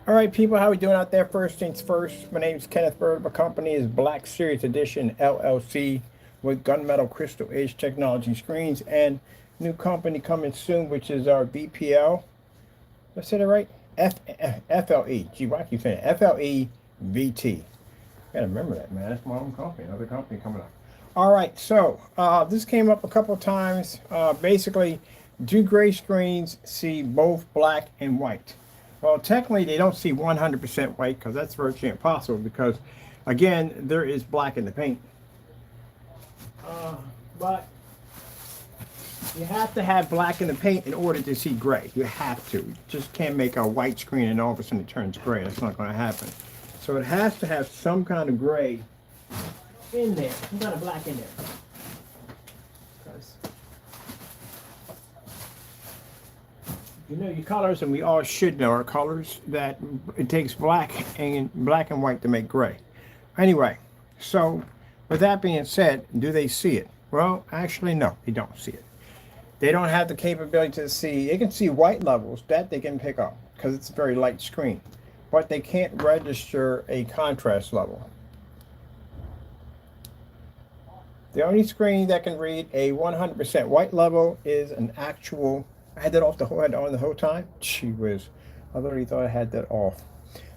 All right, people, how we doing out there? First things first, my name is Kenneth Bird. My company is Black Series Edition LLC with gunmetal crystal edge technology screens and new company coming soon, which is our BPL. Did I say that right? FLE. Gee, why I keep saying it? FLE VT. Gotta remember that, man. That's my own company. Another company coming up. All right, so this came up a couple of times. Basically, do gray screens see both black and white? Well, technically, they don't see 100% white because that's virtually impossible because, again, there is black in the paint. But you have to have black in the paint in order to see gray. You have to. You just can't make a white screen and all of a sudden it turns gray. That's not going to happen. So it has to have some kind of gray in there, some kind of black in there. Because you know your colors, and we all should know our colors, that it takes black and white to make gray. Anyway, so with that being said, do they see it? Well, actually, no, they don't see it. They don't have the capability to see. They can see white levels that they can pick up because it's a very light screen, but they can't register a contrast level. The only screen that can read a 100% white level is an actual. I had that off the whole head on the whole time. Gee whiz, I literally thought I had that off.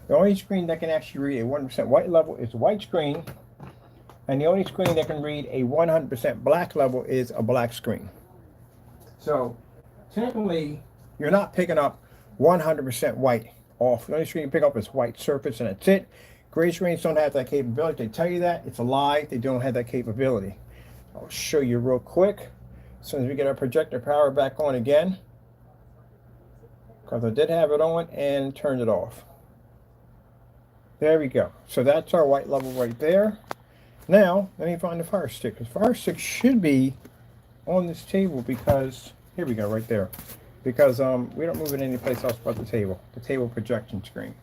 The only screen that can actually read a 100% white level is a white screen, and the only screen that can read a 100% black level is a black screen. So technically, you're not picking up 100% white off. The only screen you pick up is white surface, and that's it. Gray screens don't have that capability. They tell you that. It's a lie. They don't have that capability. I'll show you real quick as soon as we get our projector power back on again, because I did have it on and turned it off. There we go. So that's our white level right there. Now, let me find the fire stick. The fire stick should be on this table because, here we go, right there. Because we don't move it any place else but the table projection screen.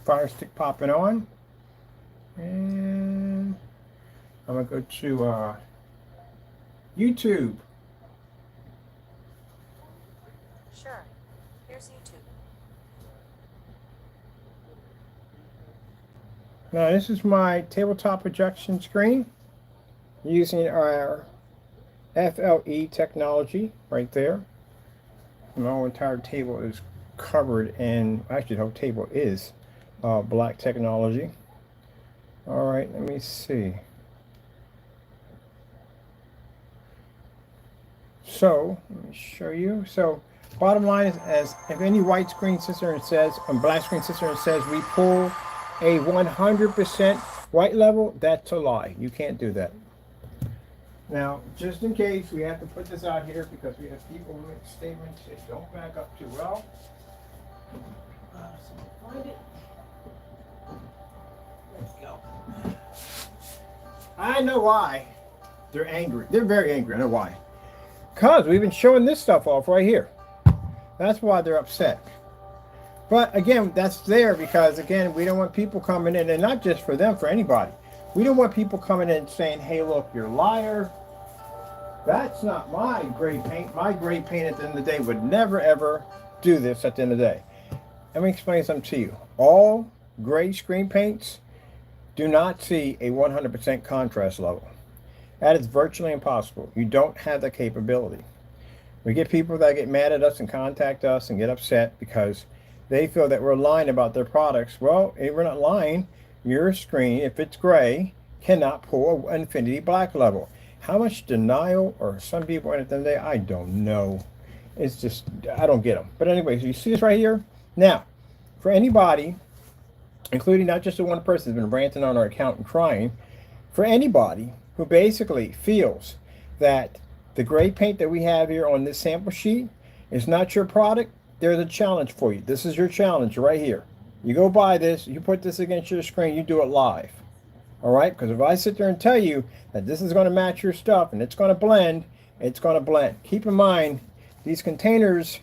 Fire stick popping on. And I'm going to go to YouTube. Sure. Here's YouTube. Now this is my tabletop projection screen using our FLE technology right there. My whole entire table is covered in, actually the whole table is black technology. All right, let me see. So let me show you. So bottom line is, as if any white screen sits there and says, on black screen sits there and says we pull a 100% white level, that's a lie. You can't do that. Now, just in case, we have to put this out here because we have people who make statements that don't back up too well. So find it. Let's go. I know why they're angry. They're very angry. I know why. Because we've been showing this stuff off right here. That's why they're upset. But again, that's there because, again, we don't want people coming in, and not just for them, for anybody. We don't want people coming in saying, hey, look, you're a liar. That's not my gray paint. My gray paint at the end of the day would never, ever do this at the end of the day. Let me explain something to you. All gray screen paints do not see a 100% contrast level. That is virtually impossible. You don't have the capability. We get people that get mad at us and contact us and get upset because they feel that we're lying about their products. Well, we're not lying. Your screen, if it's gray, cannot pull an infinity black level. How much denial are some people in it today? I don't know. It's just, I don't get them. But anyways, you see this right here? Now, for anybody, including not just the one person who's been ranting on our account and crying, for anybody who basically feels that the gray paint that we have here on this sample sheet is not your product, there's a challenge for you. This is your challenge right here. You go buy this, you put this against your screen, you do it live. All right? Because if I sit there and tell you that this is going to match your stuff and it's going to blend, it's going to blend. Keep in mind, these containers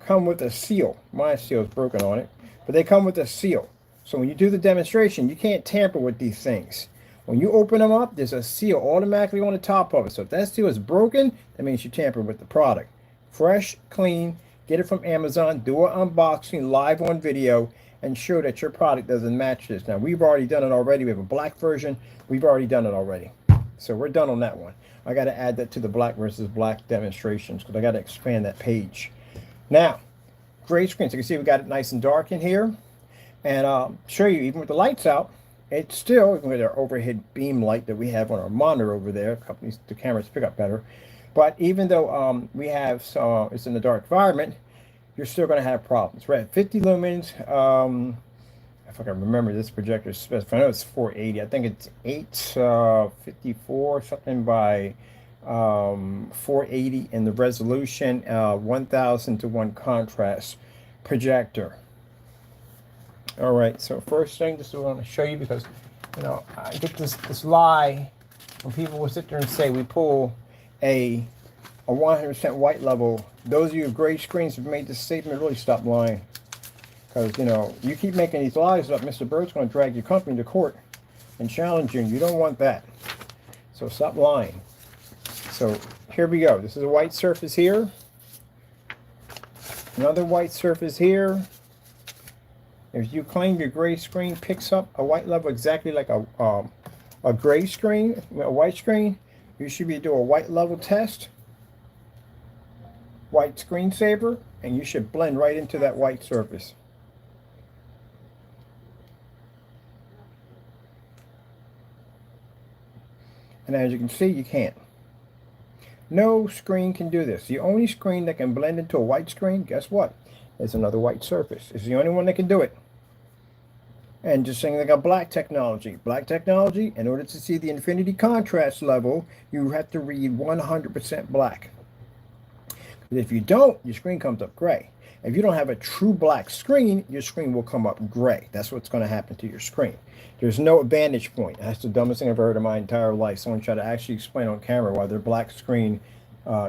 come with a seal. My seal is broken on it, but they come with a seal. So when you do the demonstration, you can't tamper with these things. When you open them up, there's a seal automatically on the top of it. So if that seal is broken, that means you tampered with the product. Fresh, clean, get it from Amazon, do an unboxing live on video, and show that your product doesn't match this. Now, we've already done it already. We have a black version. We've already done it already. So we're done on that one. I got to add that to the black versus black demonstrations because I got to expand that page. Now, gray screen. So you can see we got it nice and dark in here. And show you, even with the lights out, it's still, even with our overhead beam light that we have on our monitor over there, companies, the cameras pick up better. But even though we have, it's in the dark environment, you're still going to have problems. We're at 50 lumens. If I can remember this projector specified, I know it's 480. I think it's 854 something by 480 in the resolution, 1000 to 1 contrast projector. All right, so first thing, this is what I want to show you because, you know, I get this lie when people will sit there and say we pull a 100% white level. Those of you with gray screens have made this statement, really stop lying. Because, you know, you keep making these lies up, Mr. Bird's going to drag your company to court and challenge you. You don't want that. So stop lying. So here we go. This is a white surface here. Another white surface here. If you claim your gray screen picks up a white level exactly like a gray screen, a white screen, you should be doing a white level test, white screensaver, and you should blend right into that white surface. And as you can see, you can't. No screen can do this. The only screen that can blend into a white screen, guess what? Is another white surface. It's the only one that can do it. And just saying, they got black technology. Black technology, in order to see the infinity contrast level, you have to read 100% black. But if you don't, your screen comes up gray. If you don't have a true black screen, your screen will come up gray. That's what's going to happen to your screen. There's no vantage point. That's the dumbest thing I've heard in my entire life. Someone tried to actually explain on camera why their black screen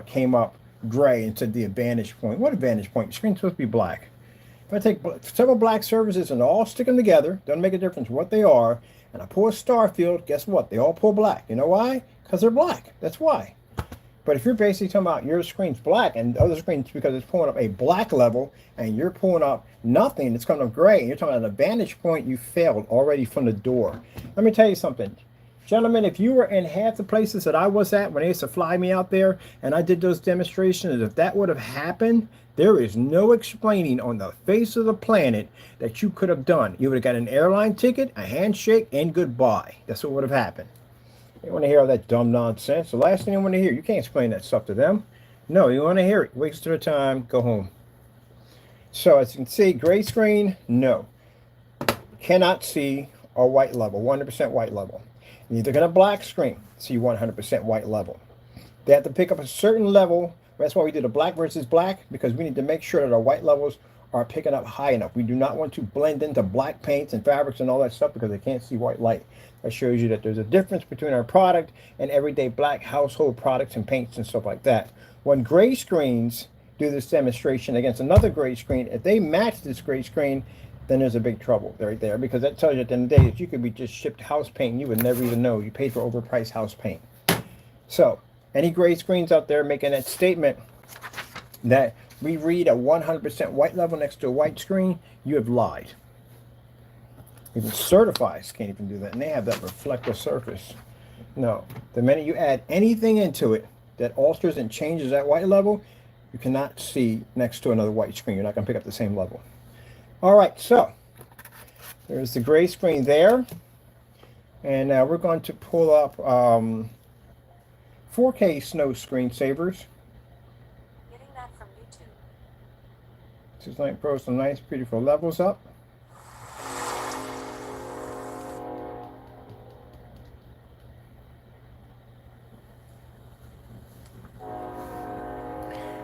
came up gray and said the vantage point. What a vantage point? Your screen's supposed to be black. If I take several black surfaces and all stick them together, doesn't make a difference what they are, and I pull a star field, guess what? They all pull black. You know why? Because they're black. That's why. But if you're basically talking about your screen's black and other screens because it's pulling up a black level and you're pulling up nothing, it's coming up gray, and you're talking about a vantage point, you failed already from the door. Let me tell you something. Gentlemen, if you were in half the places that I was at when they used to fly me out there and I did those demonstrations, if that would have happened, there is no explaining on the face of the planet that you could have done. You would have got an airline ticket, a handshake, and goodbye. That's what would have happened. You want to hear all that dumb nonsense. The last thing you want to hear, you can't explain that stuff to them. No, you want to hear it. Waste their time, go home. So as you can see, gray screen, no. Cannot see a white level, 100% white level. You're either going to black screen, see 100% white level. They have to pick up a certain level. That's why we did a black versus black, because we need to make sure that our white levels are picking up high enough. We do not want to blend into black paints and fabrics and all that stuff because they can't see white light. That shows you that there's a difference between our product and everyday black household products and paints and stuff like that. When gray screens do this demonstration against another gray screen, if they match this gray screen, then there's a big trouble right there, because that tells you at the end of the day that you could be just shipped house paint and you would never even know you paid for overpriced house paint. So any gray screens out there making that statement that we read a 100% white level next to a white screen, you have lied. Even certifieds can't even do that, and they have that reflective surface. No, the minute you add anything into it that alters and changes that white level, you cannot see next to another white screen. You're not going to pick up the same level. All right, so there's the gray screen there, and now we're going to pull up 4K snow screensavers. Getting that from YouTube. This is like throw some nice, beautiful levels up.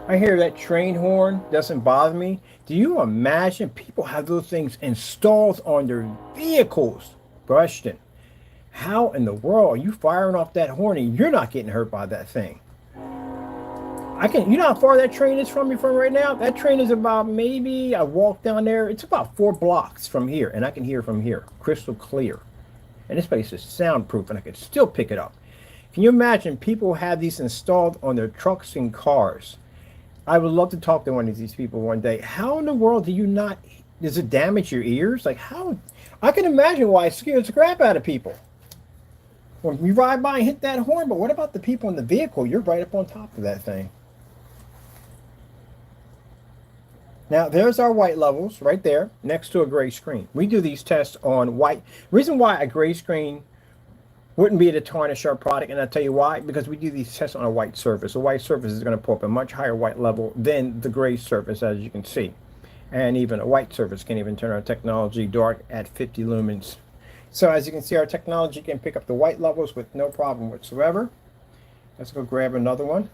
I hear that train horn, doesn't bother me. Do you imagine people have those things installed on their vehicles? Question. How in the world are you firing off that horn and you're not getting hurt by that thing? You know how far that train is from me from right now? That train is about, maybe I walk down there, it's about 4 blocks from here, and I can hear from here, crystal clear. And this place is soundproof and I could still pick it up. Can you imagine people have these installed on their trucks and cars? I would love to talk to one of these people one day. How in the world do you not, does it damage your ears? Like how, I can imagine why it scares the crap out of people. When you ride by and hit that horn, but what about the people in the vehicle? You're right up on top of that thing. Now, there's our white levels right there next to a gray screen. We do these tests on white. Reason why a gray screen wouldn't be to tarnish our product, and I'll tell you why, because we do these tests on a white surface. A white surface is going to pull up a much higher white level than the gray surface, as you can see. And even a white surface can even turn our technology dark at 50 lumens. So as you can see, our technology can pick up the white levels with no problem whatsoever. Let's go grab another one.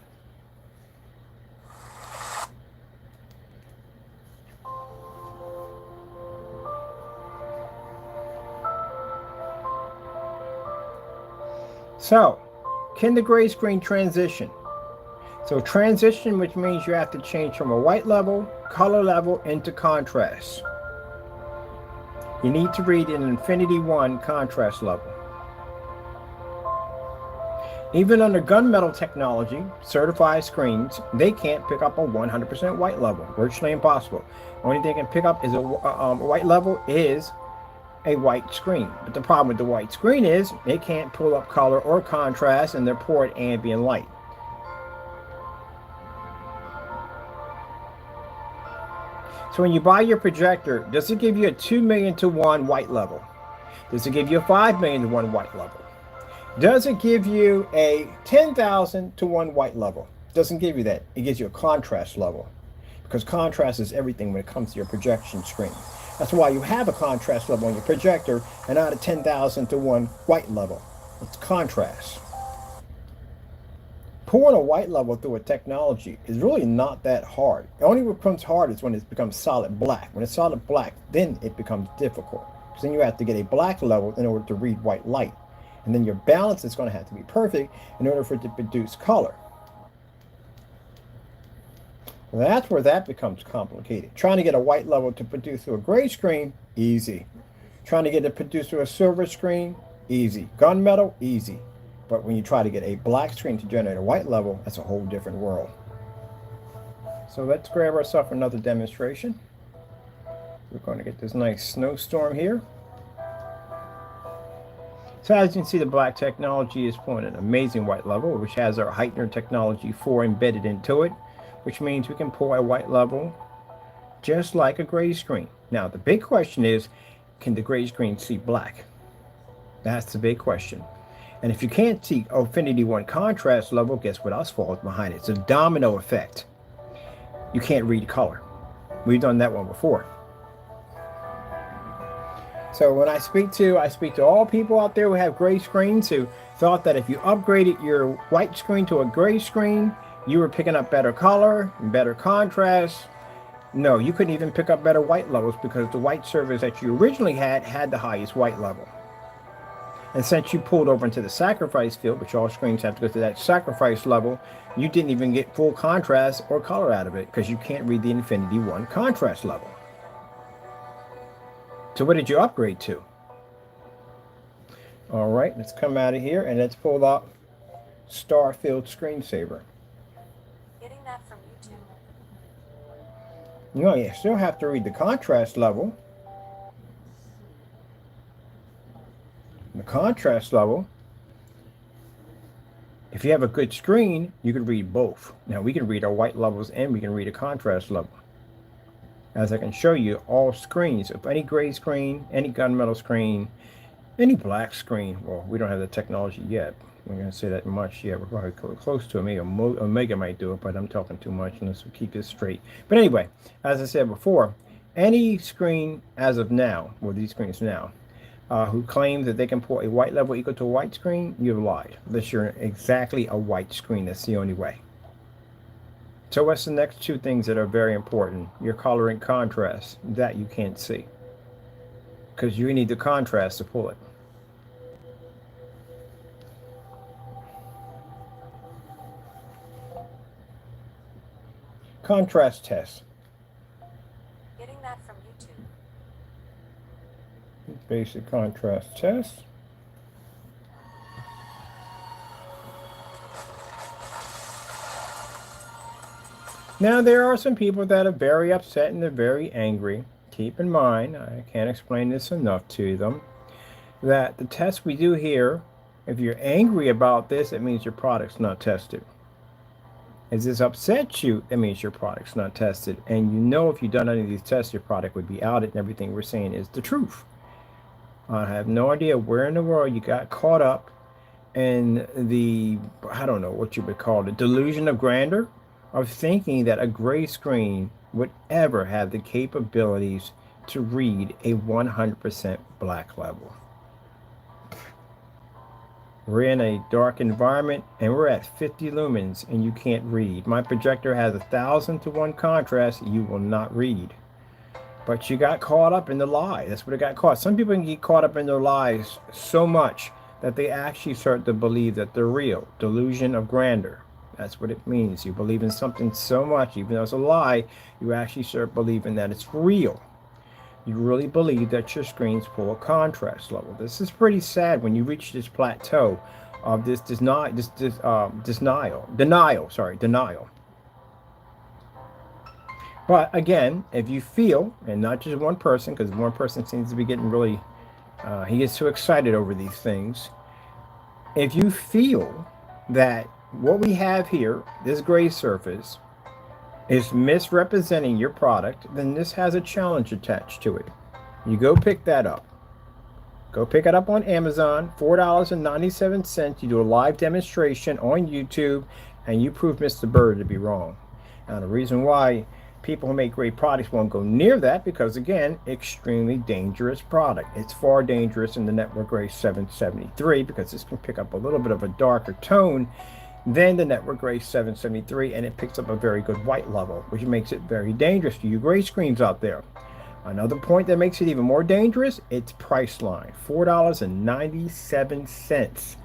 So, can the gray screen transition? So transition, which means you have to change from a white level, color level, into contrast. You need to read an Infinity 1 contrast level. Even under gunmetal technology, certified screens, they can't pick up a 100% white level. Virtually impossible. Only thing they can pick up is a white level is a white screen. But the problem with the white screen is it can't pull up color or contrast in their poor ambient light. So when you buy your projector, does it give you a 2 million to 1 white level? Does it give you a 5 million to 1 white level? Does it give you a 10,000 to 1 white level? Doesn't give you that. It gives you a contrast level, because contrast is everything when it comes to your projection screen. That's why you have a contrast level on your projector and not a 10,000 to 1 white level. It's contrast. Pulling a white level through a technology is really not that hard. It only becomes hard is when it becomes solid black. When it's solid black, then it becomes difficult. Because then you have to get a black level in order to read white light. And then your balance is going to have to be perfect in order for it to produce color. That's where that becomes complicated. Trying to get a white level to produce through a gray screen, easy. Trying to get it produced through a silver screen, easy. Gunmetal, easy. But when you try to get a black screen to generate a white level, that's a whole different world. So let's grab ourselves another demonstration. We're going to get this nice snowstorm here. So as you can see, the black technology is pulling an amazing white level, which has our heightener technology 4 embedded into it, which means we can pull a white level just like a gray screen. Now, the big question is, can the gray screen see black? That's the big question. And if you can't see Infinity 1 contrast level, guess what else falls behind it? It's a domino effect. You can't read color. We've done that one before. So when I speak to all people out there who have gray screens who thought that if you upgraded your white screen to a gray screen, you were picking up better color and better contrast. No, you couldn't even pick up better white levels because the white surface that you originally had the highest white level. And since you pulled over into the sacrifice field, which all screens have to go to that sacrifice level, you didn't even get full contrast or color out of it because you can't read the Infinity 1 contrast level. So what did you upgrade to? All right, let's come out of here and let's pull up Starfield Screensaver. Getting that from YouTube. No, you still have to read the contrast level. The contrast level, if you have a good screen, you can read both. Now we can read our white levels and we can read a contrast level. As I can show you, all screens, if any gray screen, any gunmetal screen, any black screen, well, we don't have the technology yet. We're going to say that much. Yeah, we're probably close to it. Maybe Omega might do it, but I'm talking too much unless we keep this straight. But anyway, as I said before, any screen as of now, or these screens now, who claim that they can pull a white level equal to a white screen, you've lied. Unless you're exactly a white screen, that's the only way. So what's the next two things that are very important? Your color and contrast, that you can't see. Because you need the contrast to pull it. Contrast test. Getting that from YouTube. Basic contrast test. Now, there are some people that are very upset and they're very angry. Keep in mind, I can't explain this enough to them, that the test we do here, if you're angry about this, it means your product's not tested. If this upsets you, that means your product's not tested. And you know if you've done any of these tests, your product would be outed and everything we're saying is the truth. I have no idea where in the world you got caught up in the, I don't know what you would call it, delusion of grandeur of thinking that a gray screen would ever have the capabilities to read a 100% black level. We're in a dark environment and we're at 50 lumens and you can't read. My projector has 1,000:1 contrast. You will not read. But you got caught up in the lie. That's what it got caught. Some people can get caught up in their lies so much that they actually start to believe that they're real. Delusion of grandeur. That's what it means. You believe in something so much, even though it's a lie, you actually start believing that it's real. You really believe that your screen's full of contrast level. This is pretty sad when you reach this plateau of this denial. But again, if you feel, and not just one person, because one person seems to be getting really, he gets too excited over these things. If you feel that what we have here, this gray surface, is misrepresenting your product, then this has a challenge attached to it. You go pick that up. Go pick it up on Amazon, $4.97. You do a live demonstration on YouTube, and you prove Mr. Bird to be wrong. Now, the reason why people who make great products won't go near that, because again, extremely dangerous product. It's far dangerous than the Network Gray 773 because this can pick up a little bit of a darker tone than the Network Gray 773, and it picks up a very good white level, which makes it very dangerous to you gray screens out there. Another point that makes it even more dangerous, its price line, $4.97,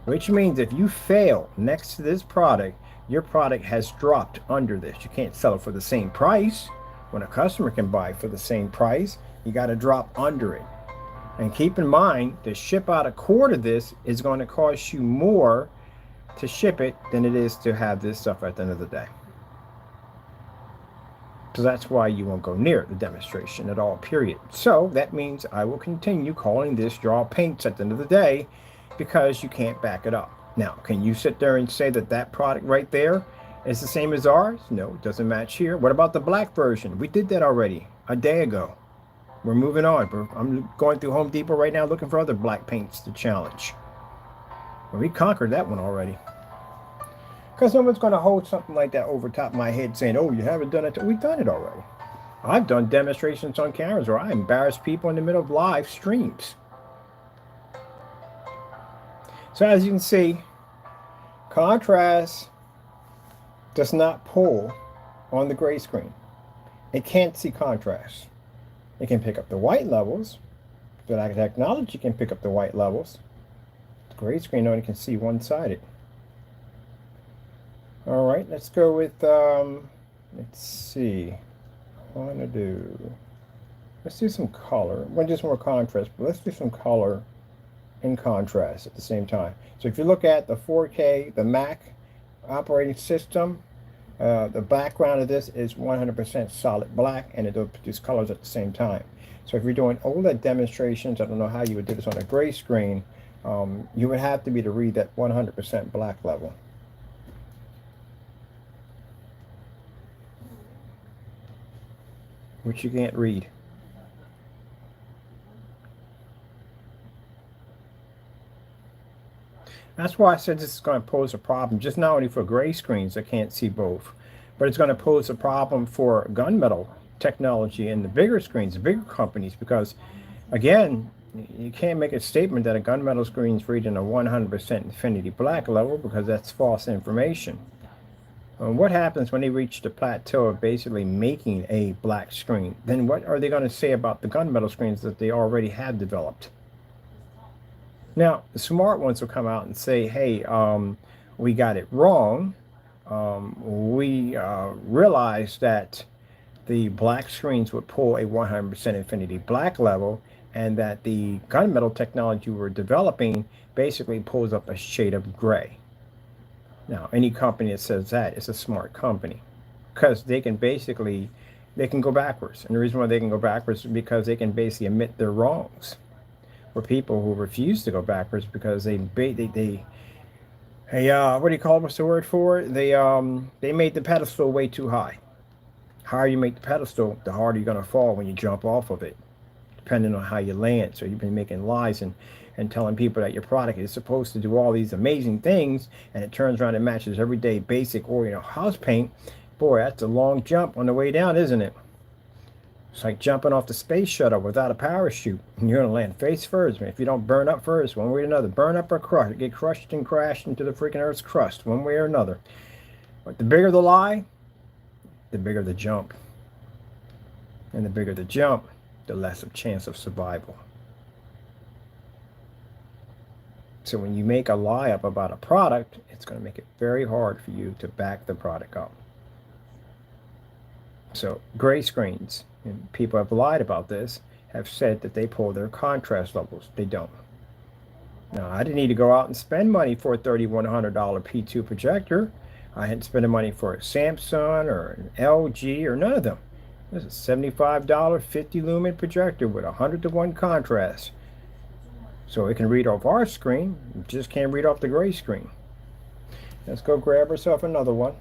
which means if you fail next to this product, your product has dropped under this. You can't sell it for the same price. When a customer can buy for the same price, you got to drop under it. And keep in mind, to ship out a quart of this is going to cost you more to ship it than it is to have this stuff at the end of the day. So that's why you won't go near the demonstration at all, period. So that means I will continue calling this draw paints at the end of the day because you can't back it up. Now, can you sit there and say that that product right there is the same as ours? No, it doesn't match here. What about the black version? We did that already a day ago. We're moving on. I'm going through Home Depot right now looking for other black paints to challenge. We conquered that one already. Because no one's going to hold something like that over top of my head saying, oh, you haven't done it. We've done it already. I've done demonstrations on cameras where I embarrass people in the middle of live streams. So as you can see, contrast does not pull on the gray screen. It can't see contrast. It can pick up the white levels. The technology can pick up the white levels. The gray screen only can see one-sided. All right, let's go with, let's see. Let's do some color. Well, just more contrast, but let's do some color and contrast at the same time. So if you look at the 4K, the Mac operating system, the background of this is 100% solid black, and it will produce colors at the same time. So if you're doing OLED demonstrations, I don't know how you would do this on a gray screen, you would have to be to read that 100% black level. Which you can't read. That's why I said this is going to pose a problem, just not only for gray screens that can't see both, but it's going to pose a problem for gunmetal technology and the bigger screens, the bigger companies, because again, you can't make a statement that a gunmetal screen is reading a 100% infinity black level because that's false information. What happens when they reach the plateau of basically making a black screen? Then what are they going to say about the gunmetal screens that they already have developed? Now, the smart ones will come out and say, hey, we got it wrong. We realized that the black screens would pull a 100% infinity black level, and that the gunmetal technology we're developing basically pulls up a shade of gray. Now, any company that says that is a smart company. because they can go backwards. And the reason why they can go backwards is because they can basically admit their wrongs. For people who refuse to go backwards because what do you call it? What's the word for it? They made the pedestal way too high. The higher you make the pedestal, the harder you're gonna fall when you jump off of it, depending on how you land. So you've been making lies and telling people that your product is supposed to do all these amazing things, and it turns around and matches everyday basic or house paint. Boy, that's a long jump on the way down, isn't it? It's like jumping off the space shuttle without a parachute. And you're gonna land face first. If you don't burn up first, one way or another, burn up or crush, get crushed and crashed into the freaking Earth's crust, one way or another. But the bigger the lie, the bigger the jump. And the bigger the jump, the less of chance of survival. So when you make a lie up about a product, it's going to make it very hard for you to back the product up. So gray screens, and people have lied about this, have said that they pull their contrast levels. They don't. Now, I didn't need to go out and spend money for a $3,100 P2 projector. I hadn't spent money for a Samsung or an LG or none of them. This is a $75 50 lumen projector with 100:1 contrast. So it can read off our screen, it just can't read off the gray screen. Let's go grab ourselves another one.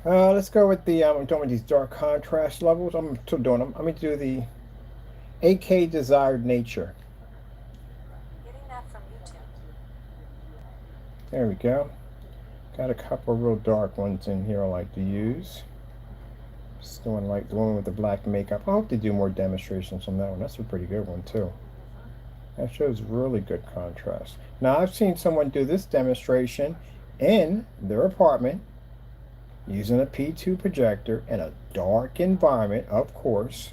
Let's go with I'm doing these dark contrast levels. I'm still doing them. I'm going to do the AK Desired Nature. Getting that from YouTube. There we go. Got a couple real dark ones in here I like to use. Just doing like the one with the black makeup. I hope they do more demonstrations on that one. That's a pretty good one too. That shows really good contrast. Now I've seen someone do this demonstration in their apartment using a P2 projector in a dark environment, of course,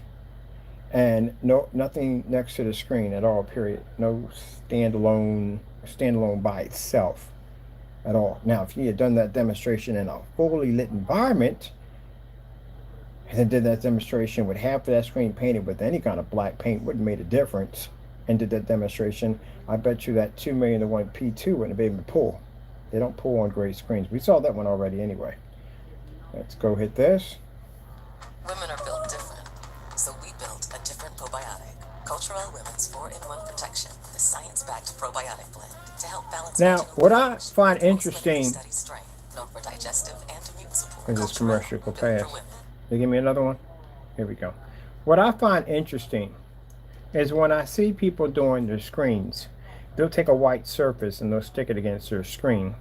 and nothing next to the screen at all, period. No standalone by itself at all. Now, if you had done that demonstration in a fully lit environment, and then did that demonstration with half of that screen painted with any kind of black paint, wouldn't have made a difference, and did that demonstration, I bet you that 2 million to 1 P2 wouldn't have been able to pull. They don't pull on gray screens. We saw that one already anyway. Let's go hit this. Women are built different, so we built a different probiotic. Cultural Women's 4-in-1 Protection, the science-backed probiotic blend to help balance. Now, what I find interesting, known for digestive and immune support. because this commercial will pass. They give me another one. Here we go. What I find interesting is when I see people doing their screens, they'll take a white surface and they'll stick it against their screen.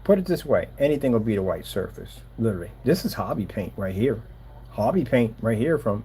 Put it this way, anything will beat a white surface, literally. This is hobby paint right here. Hobby paint right here from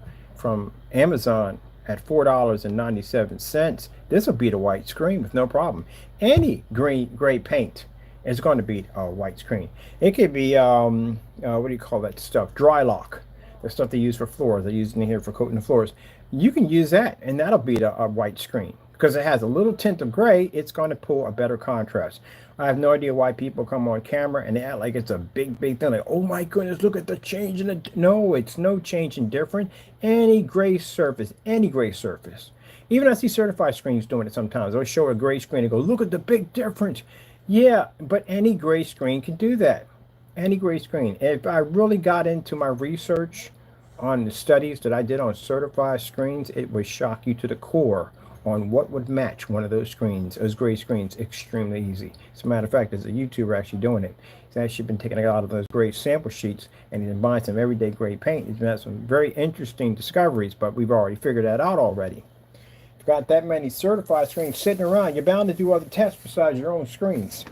Amazon at $4.97. This will beat a white screen with no problem. Any gray paint is going to beat a white screen. It could be, what do you call that stuff? Dry lock. The stuff they use for floors. They're using it here for coating the floors. You can use that, and that'll beat a white screen. Because it has a little tint of gray, it's going to pull a better contrast. I have no idea why people come on camera and they act like it's a big thing. Like, oh my goodness, look at the change in the... No, it's no change in different. Any gray surface. Even I see certified screens doing it sometimes. They'll show a gray screen and go, look at the big difference. Yeah, but any gray screen can do that. Any gray screen. If I really got into my research on the studies that I did on certified screens, it would shock you to the core on what would match one of those screens, those gray screens, extremely easy. As a matter of fact, there's a YouTuber actually doing it. He's actually been taking a lot of those gray sample sheets and he's been buying some everyday gray paint. He's been had some very interesting discoveries, but we've already figured that out already. If you've got that many certified screens sitting around, you're bound to do other tests besides your own screens.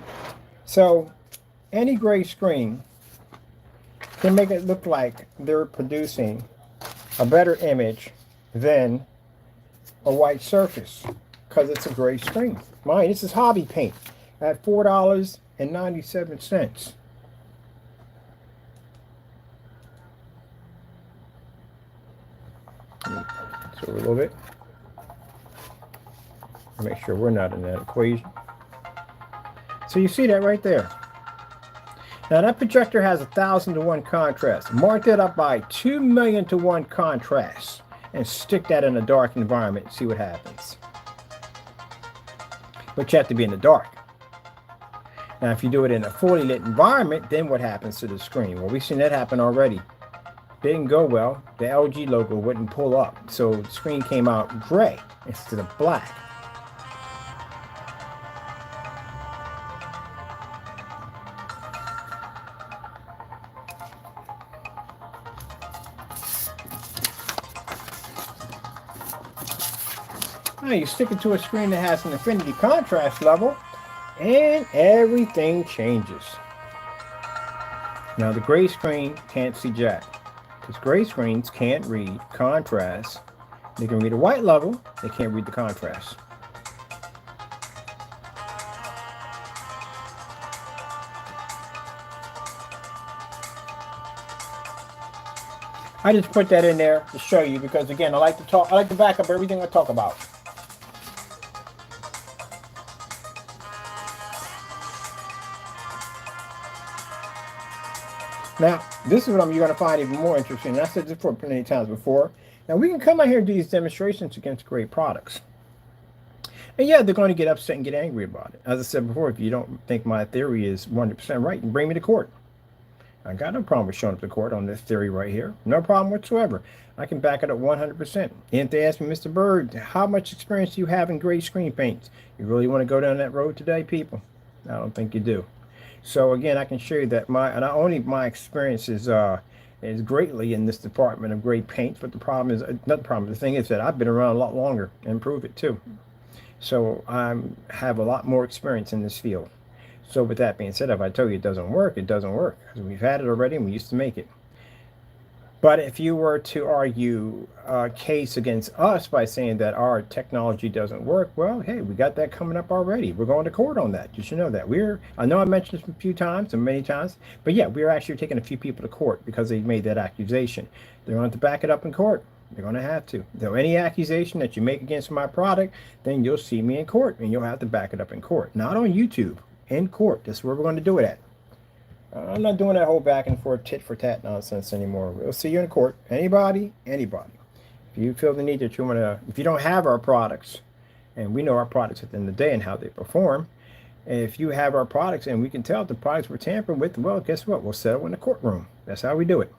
So any gray screen can make it look like they're producing a better image than a white surface because it's a gray screen. Mine, this is hobby paint at $4.97. So a little bit. Make sure we're not in that equation. So you see that right there. Now that projector has 1,000 to 1 contrast. Mark that up by 2 million to 1 contrast and stick that in a dark environment and see what happens. But you have to be in the dark. Now, if you do it in a fully lit environment, then what happens to the screen? Well, we've seen that happen already. Didn't go well. The LG logo wouldn't pull up, so the screen came out gray instead of black. Now you stick it to a screen that has an infinity contrast level, and everything changes. Now the gray screen can't see jack, because gray screens can't read contrast. They can read a white level, they can't read the contrast. I just put that in there to show you because again, I like to back up everything I talk about. Now, this is what you're going to find even more interesting. And I said this for plenty of times before. Now, we can come out here and do these demonstrations against great products. And yeah, they're going to get upset and get angry about it. As I said before, if you don't think my theory is 100% right, then bring me to court. I got no problem with showing up to court on this theory right here. No problem whatsoever. I can back it up 100%. And if they ask me, Mr. Bird, how much experience do you have in gray screen paints? You really want to go down that road today, people? I don't think you do. So again, I can show you that not only my experience is greatly in this department of gray paints, but the problem is not the problem. The thing is that I've been around a lot longer and prove it too. So I have a lot more experience in this field. So with that being said, if I tell you it doesn't work, it doesn't work because we've had it already and we used to make it. But if you were to argue a case against us by saying that our technology doesn't work, well, hey, we got that coming up already. We're going to court on that. You should know that. I know I mentioned this a few times and many times, but yeah, we're actually taking a few people to court because they made that accusation. They're going to have to back it up in court. They're going to have to. So any accusation that you make against my product, then you'll see me in court and you'll have to back it up in court. Not on YouTube, in court. That's where we're going to do it at. I'm not doing that whole back and forth tit for tat nonsense anymore. We'll see you in court. Anybody. If you feel the need that you want to, if you don't have our products, and we know our products at the end of the day and how they perform, and if you have our products and we can tell if the products were tampered with, well, guess what? We'll settle in the courtroom. That's how we do it.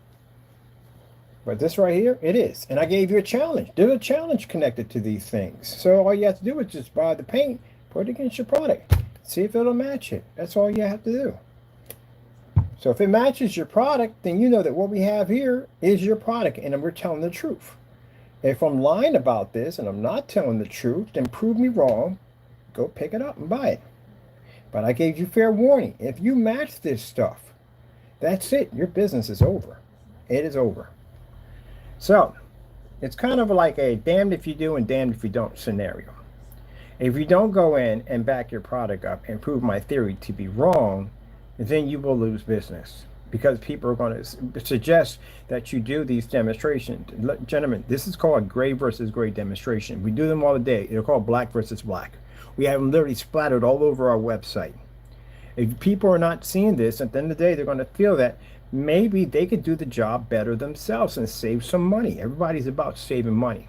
But this right here, it is. And I gave you a challenge. There's a challenge connected to these things. So all you have to do is just buy the paint, put it against your product, see if it'll match it. That's all you have to do. So if it matches your product, then you know that what we have here is your product and we're telling the truth. If I'm lying about this and I'm not telling the truth, then prove me wrong, go pick it up and buy it. But I gave you fair warning. If you match this stuff, that's it. Your business is over. It is over. So it's kind of like a damned if you do and damned if you don't scenario. If you don't go in and back your product up and prove my theory to be wrong, then you will lose business because people are going to suggest that you do these demonstrations. Gentlemen, this is called a gray versus gray demonstration. We do them all the day. They're called black versus black. We have them literally splattered all over our website. If people are not seeing this, at the end of the day, they're going to feel that maybe they could do the job better themselves and save some money. Everybody's about saving money.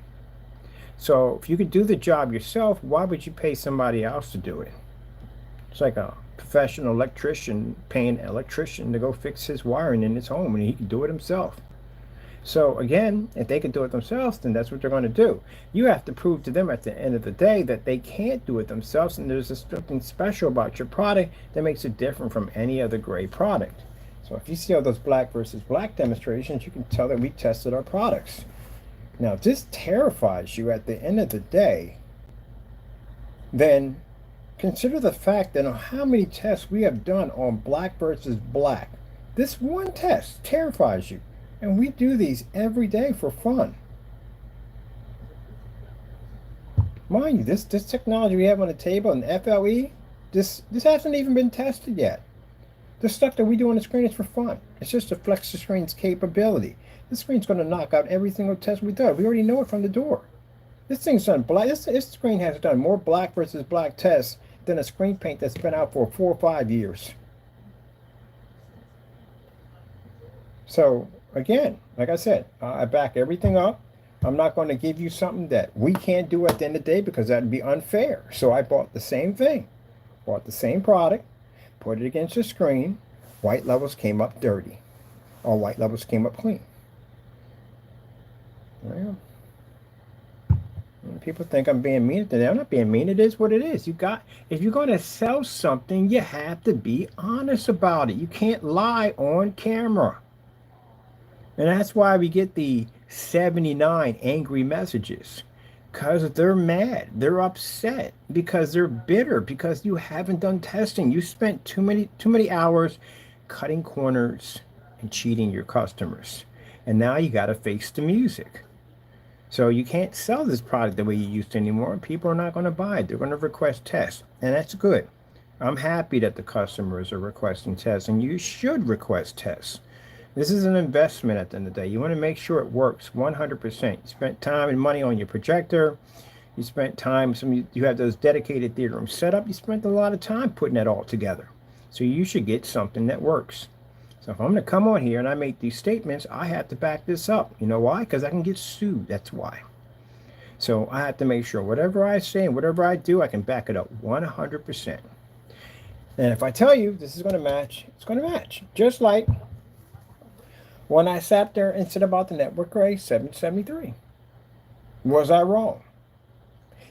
So if you could do the job yourself, why would you pay somebody else to do it? It's like a professional electrician paying an electrician to go fix his wiring in his home and he can do it himself. So again, if they can do it themselves, then that's what they're going to do. You have to prove to them at the end of the day that they can't do it themselves, and there's something special about your product that makes it different from any other gray product. So if you see all those black versus black demonstrations, you can tell that we tested our products. Now if this terrifies you at the end of the day, then consider the fact that on how many tests we have done on black versus black. This one test terrifies you. And we do these every day for fun. Mind you, this technology we have on the table in FLE, this hasn't even been tested yet. The stuff that we do on the screen is for fun. It's just to flex the screen's capability. This screen's going to knock out every single test we do. We already know it from the door. This thing's done black. This screen has done more black versus black tests than a screen paint that's been out for 4 or 5 years. So again, like I said, I back everything up. I'm not going to give you something that we can't do at the end of the day because that would be unfair. So I bought the same thing, bought the same product, put it against the screen, white levels came up dirty, or white levels came up clean. Well, people think I'm being mean today. I'm not being mean. It is what it is. If you're going to sell something, you have to be honest about it. You can't lie on camera. And that's why we get the 79 angry messages. Because they're mad. They're upset. Because they're bitter. Because you haven't done testing. You spent too many hours cutting corners and cheating your customers. And now you got to face the music. So you can't sell this product the way you used to anymore. People are not going to buy it. They're going to request tests. And that's good. I'm happy that the customers are requesting tests. And you should request tests. This is an investment at the end of the day. You want to make sure it works 100%. You spent time and money on your projector. You spent time, you have those dedicated theater rooms set up. You spent a lot of time putting that all together. So you should get something that works. So if I'm going to come on here and I make these statements, I have to back this up. You know why? Because I can get sued. That's why. So I have to make sure whatever I say and whatever I do, I can back it up 100%. And if I tell you this is going to match, it's going to match. Just like when I sat there and said about the Network Array 773. Was I wrong?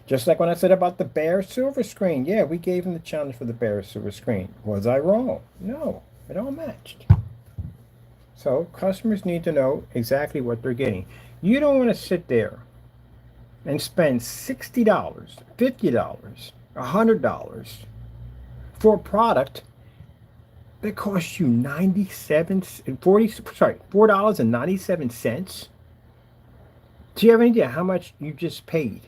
Just like when I said about the bare silver screen. Yeah, we gave him the challenge for the bare silver screen. Was I wrong? No, it all matched. So customers need to know exactly what they're getting. You don't want to sit there and spend $60, $50, $100 for a product that costs you $4.97. Do you have any idea how much you just paid?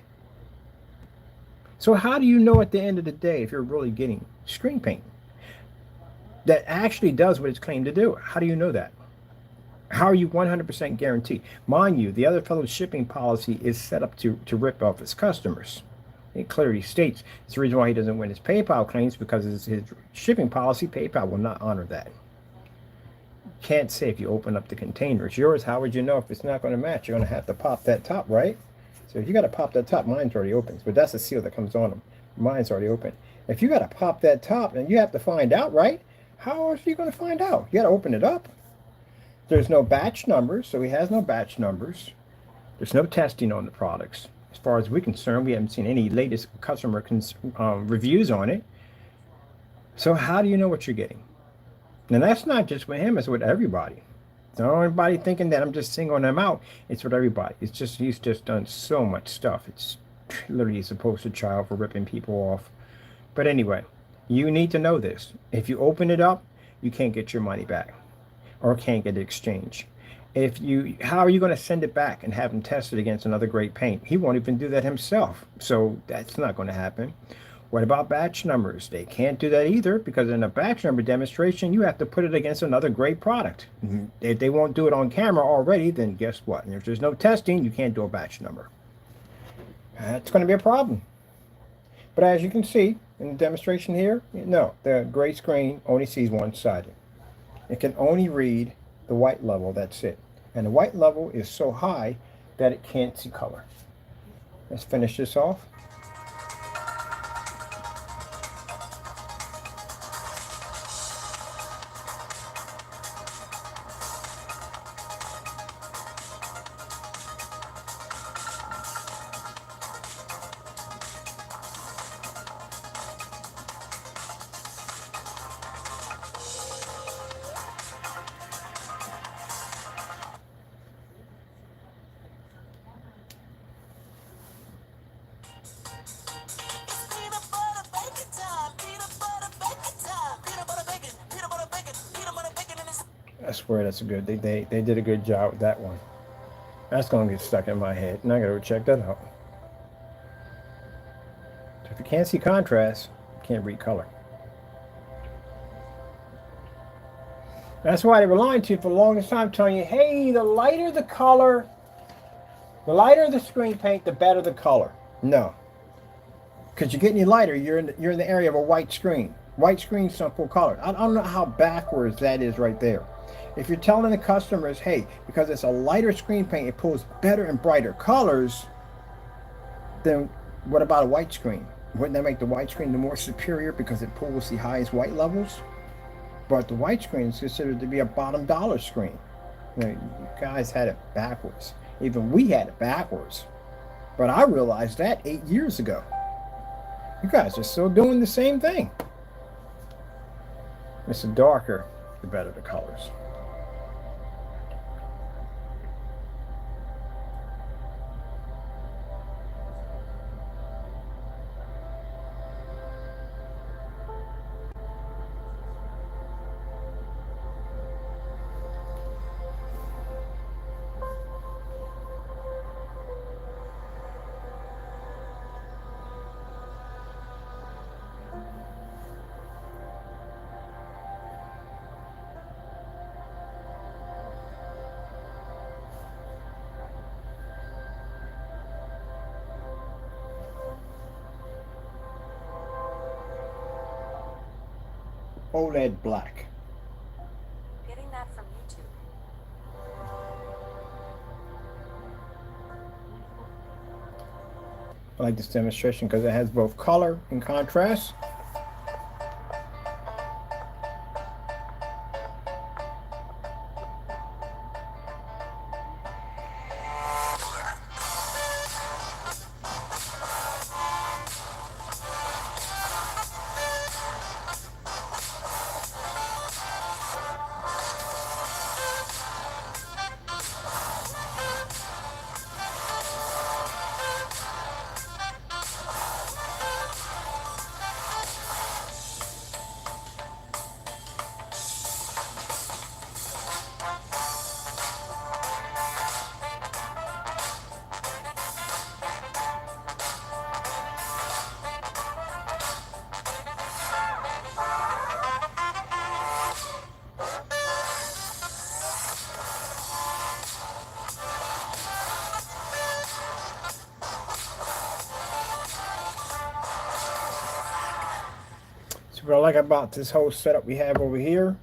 So how do you know at the end of the day if you're really getting screen paint that actually does what it's claimed to do? How do you know that? How are you 100% guaranteed? Mind you, the other fellow's shipping policy is set up to rip off his customers. It clearly states it's the reason why he doesn't win his PayPal claims, because his shipping policy, PayPal will not honor that. You can't say if you open up the container, it's yours. How would you know if it's not going to match? You're going to have to pop that top, right? So if you got to pop that top, mine's already open. But that's the seal that comes on them. Mine's already open. If you got to pop that top, and you have to find out, right? How are you going to find out? You got to open it up. There's no batch numbers, so he has no batch numbers. There's no testing on the products. As far as we're concerned, we haven't seen any latest customer reviews on it. So how do you know what you're getting? And that's not just with him, it's with everybody. It's not everybody thinking that I'm just singling them out. It's with everybody. It's just, he's just done so much stuff. It's literally a poster child for ripping people off. But anyway, you need to know this. If you open it up, you can't get your money back or can't get it exchanged. How are you going to send it back and have him tested against another great paint? He won't even do that himself. So that's not going to happen. What about batch numbers? They can't do that either, because in a batch number demonstration, you have to put it against another great product. If they won't do it on camera already, then guess what? And if there's no testing, you can't do a batch number. That's going to be a problem. But as you can see in the demonstration here, no, the gray screen only sees one-sided. It can only read the white level, that's it. And the white level is so high that it can't see color. Let's finish this off. I swear that's good. They did a good job with that one. That's going to get stuck in my head, and I got to go check that out. So if you can't see contrast, you can't read color. That's why they were lying to you for the longest time, telling you, hey, the lighter the color, the lighter the screen paint, the better the color. No, because you're getting any lighter, you're in the area of a white screen. White screen's not full color. I don't know how backwards that is right there. If you're telling the customers, hey, because it's a lighter screen paint, it pulls better and brighter colors, then what about a white screen? Wouldn't that make the white screen the more superior because it pulls the highest white levels? But the white screen is considered to be a bottom dollar screen. You know, you guys had it backwards. Even we had it backwards. But I realized that 8 years ago. You guys are still doing the same thing. It's the darker, the better the colors. ALR Black. Getting that from YouTube. I like this demonstration because it has both color and contrast. So what I like about this whole setup we have over here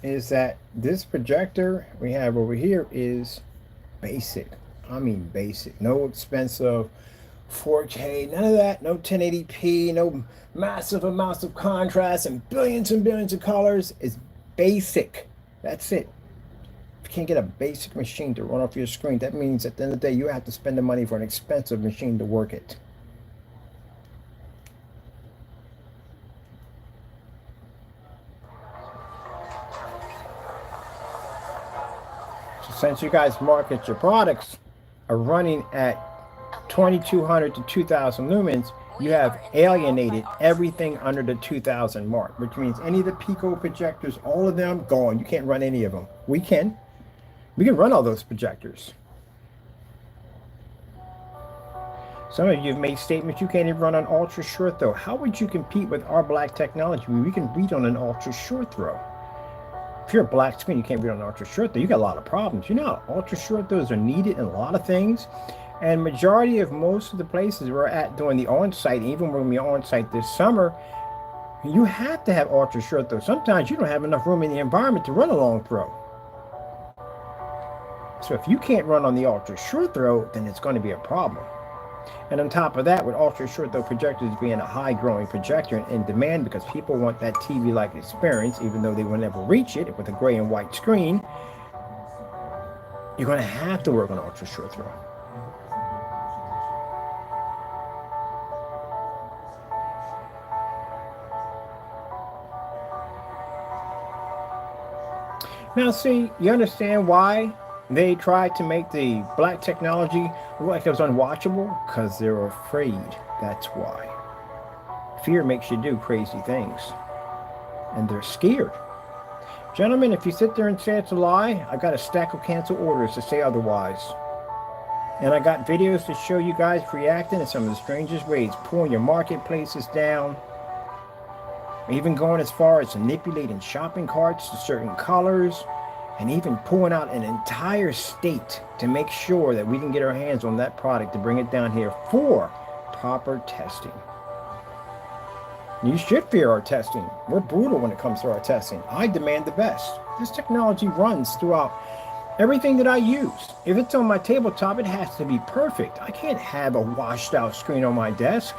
is that this projector we have over here is basic. I mean basic. No expensive 4K, none of that. No 1080p, no massive amounts of contrast and billions of colors. It's basic. That's it. If you can't get a basic machine to run off your screen, that means at the end of the day you have to spend the money for an expensive machine to work it. Since you guys market your products are running at 2200 to 2000 lumens, you have alienated everything under the 2000 mark, which means any of the Pico projectors, all of them gone. You can't run any of them. We can run all those projectors. Some of you have made statements you can't even run on ultra short throw. How would you compete with our black technology? We can read on an ultra short throw. If you're a black screen, you can't read on ultra short throw. You got a lot of problems. You know, ultra short throws are needed in a lot of things. And majority of most of the places we're at doing the on-site, even when we're on-site this summer, you have to have ultra short throw. Sometimes you don't have enough room in the environment to run a long throw. So if you can't run on the ultra short throw, then it's going to be a problem. And on top of that, with ultra short throw projectors being a high growing projector in demand because people want that TV-like experience, even though they will never reach it with a gray and white screen, you're going to have to work on ultra short throw. Now see, you understand why they tried to make the black technology look like it was unwatchable? Because they're afraid. That's why. Fear makes you do crazy things. And they're scared. Gentlemen, if you sit there and say it's a lie, I got a stack of cancel orders to say otherwise. And I got videos to show you guys reacting in some of the strangest ways. Pulling your marketplaces down. Even going as far as manipulating shopping carts to certain colors. And even pulling out an entire state to make sure that we can get our hands on that product to bring it down here for proper testing. You should fear our testing. We're brutal when it comes to our testing. I demand the best. This technology runs throughout everything that I use. If it's on my tabletop, it has to be perfect. I can't have a washed out screen on my desk.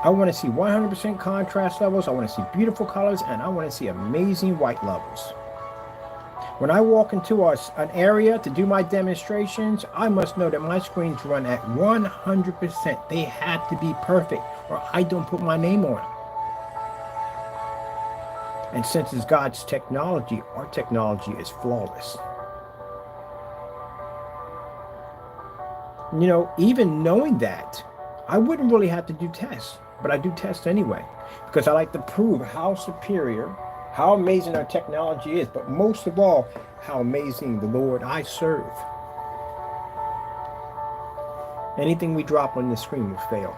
I want to see 100% contrast levels. I want to see beautiful colors, and I want to see amazing white levels. When I walk into an area to do my demonstrations, I must know that my screens run at 100%. They have to be perfect, or I don't put my name on it. And since it's God's technology, our technology is flawless. You know, even knowing that, I wouldn't really have to do tests, but I do tests anyway, because I like to prove how superior, how amazing our technology is, but most of all, how amazing the Lord I serve. Anything we drop on the screen will fail.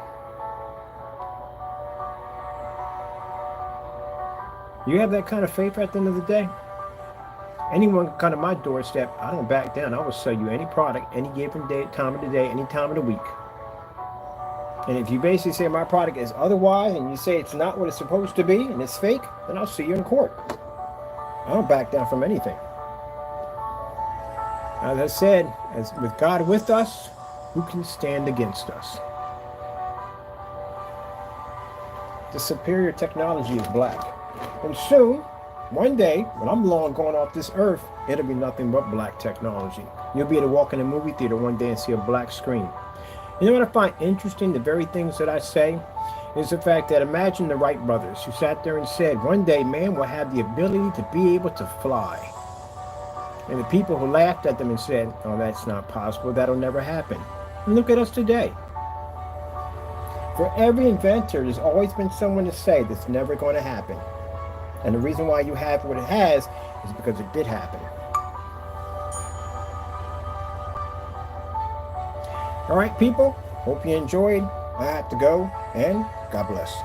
You have that kind of faith at the end of the day? Anyone can come to my doorstep, I don't back down. I will sell you any product, any given day, time of the day, any time of the week. And if you basically say my product is otherwise, and you say it's not what it's supposed to be, and it's fake, then I'll see you in court. I don't back down from anything. As I said, as with God with us, who can stand against us? The superior technology is black. And soon, one day, when I'm long gone off this earth, it'll be nothing but black technology. You'll be able to walk in a movie theater one day and see a black screen. You know what I find interesting? The very things that I say is the fact that imagine the Wright brothers who sat there and said, one day man will have the ability to be able to fly. And the people who laughed at them and said, oh, that's not possible. That'll never happen. And look at us today. For every inventor, there's always been someone to say that's never going to happen. And the reason why you have what it has is because it did happen. All right, people, hope you enjoyed. I have to go, and God bless.